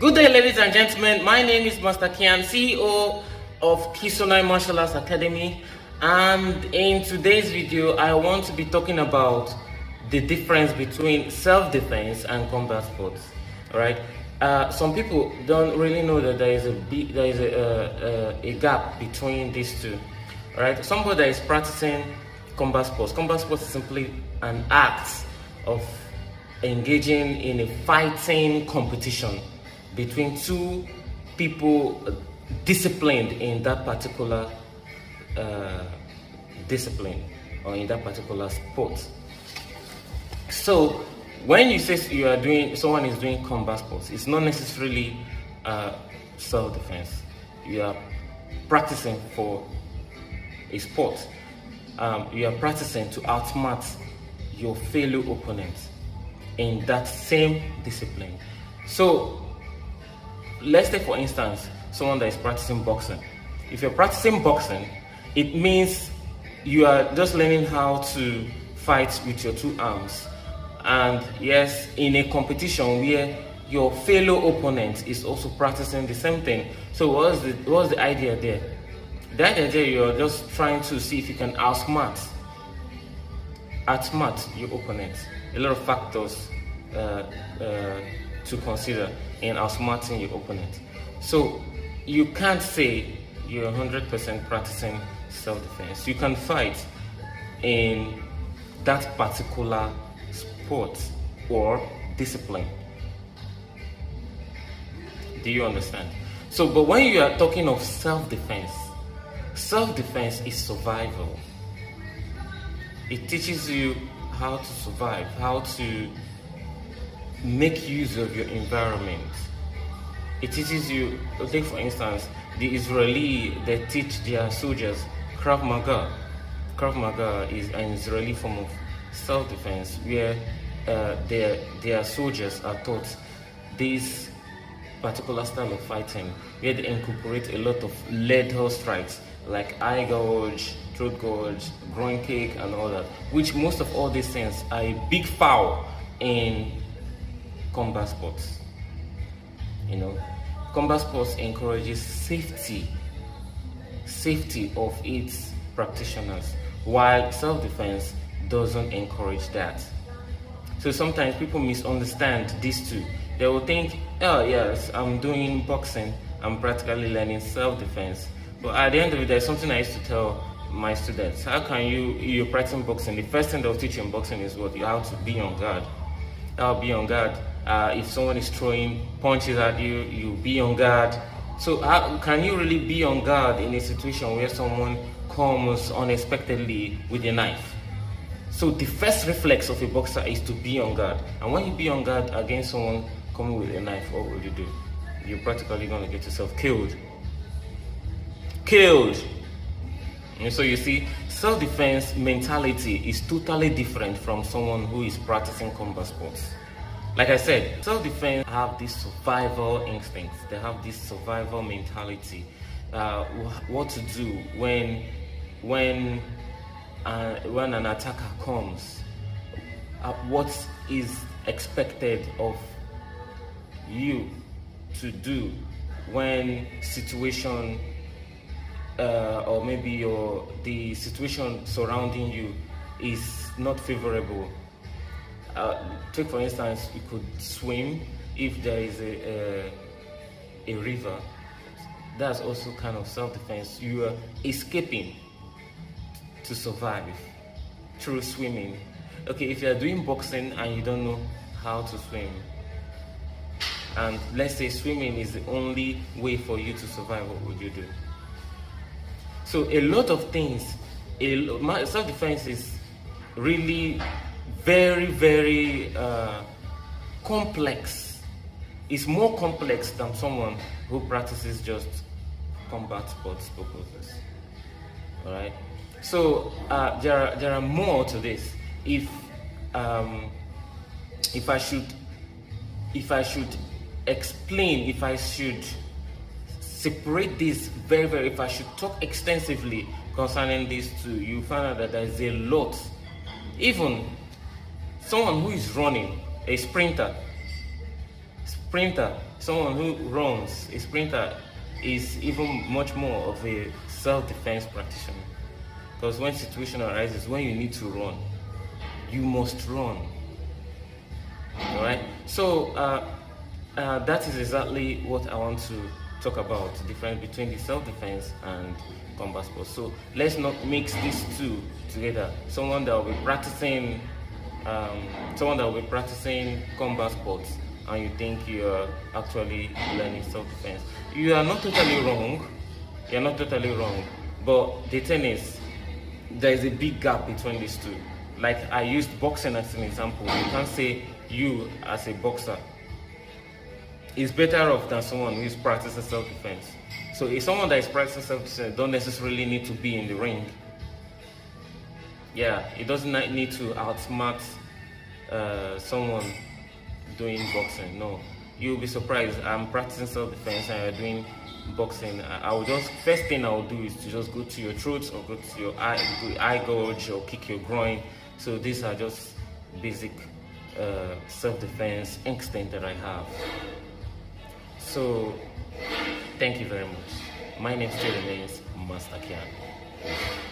Good day, ladies and gentlemen. My name is Master Kian, CEO of Kisonai Martial Arts Academy, and in today's video, I want to be talking about the difference between self-defense and combat sports. All right. Some people don't really know that there is a gap between these two. All right. Somebody that is practicing combat sports. Combat sports is simply an act of engaging in a fighting competition between two people disciplined in that particular discipline or in that particular sport. So when you say someone is doing combat sports, it's not necessarily self-defense. You are practicing for a sport. You are practicing to outsmart your fellow opponents in that same discipline. So let's take, for instance, someone that is practicing boxing. If you're practicing boxing, it means you are just learning how to fight with your two arms. And yes, in a competition where your fellow opponent is also practicing the same thing. So what's the idea there? The idea there, you're just trying to see if you can outsmart your opponent. A lot of factors to consider in outsmarting your opponent. So you can't say you're 100% practicing self-defense. You can fight in that particular sport or discipline. Do you understand? So, but when you are talking of self-defense is survival. It teaches you how to survive, how to make use of your environment. It teaches you, take for instance, the Israeli, they teach their soldiers Krav Maga. Krav Maga is an Israeli form of self-defense where their soldiers are taught this particular style of fighting, where they incorporate a lot of lethal strikes like eye gouge, throat gouge, groin kick, and all that, which most of all these things are a big foul in combat sports. You know, combat sports encourages safety of its practitioners, while self-defense doesn't encourage that. So sometimes people misunderstand these two. They will think, oh yes, I'm doing boxing, I'm practically learning self-defense. But at the end of it, there's something I used to tell my students. How can you're practicing boxing? The first thing they'll teach you in boxing is what? You have to be on guard. I'll be on guard. If someone is throwing punches at you, you be on guard. So how can you really be on guard in a situation where someone comes unexpectedly with a knife? So the first reflex of a boxer is to be on guard. And when you be on guard against someone coming with a knife, what will you do? You're practically going to get yourself killed. And so you see, self-defense mentality is totally different from someone who is practicing combat sports. Like I said, self-defense have this survival instinct. They have this survival mentality. What to do when an attacker comes. What is expected of you to do when situation or maybe the situation surrounding you is not favorable. Take for instance, you could swim if there is a river. That's also kind of self-defense. You are escaping to survive through swimming. Okay, if you are doing boxing and you don't know how to swim, and let's say swimming is the only way for you to survive, what would you do? So a lot of things, self-defense is really very, very complex. It's more complex than someone who practices just combat sports purposes. All right. So there are more to this. If I should explain, if I should separate this very, if I should talk extensively concerning these two, you find out that there is a lot. Even someone who is running, a sprinter, Someone who runs, a sprinter, is even much more of a self-defense practitioner. Because when situation arises, when you need to run, you must run. All right. So that is exactly what I want to talk about: the difference between the self-defense and combat sports. So let's not mix these two together. Someone that will be practicing combat sports, and you think you are actually learning self-defense. You are not totally wrong. You are not totally wrong. But the thing is, there is a big gap between these two. Like I used boxing as an example. You can't say you as a boxer is better off than someone who is practicing self-defense. So if someone that is practicing self-defense don't necessarily need to be in the ring. Yeah, it doesn't need to outsmart someone doing boxing. No, you'll be surprised. I'm practicing self-defense and you're doing boxing. I will just, first thing I will do is to just go to your throat or go to your eye gouge or kick your groin. So these are just basic self-defense instinct that I have. So thank you very much. My name still remains Master Kian.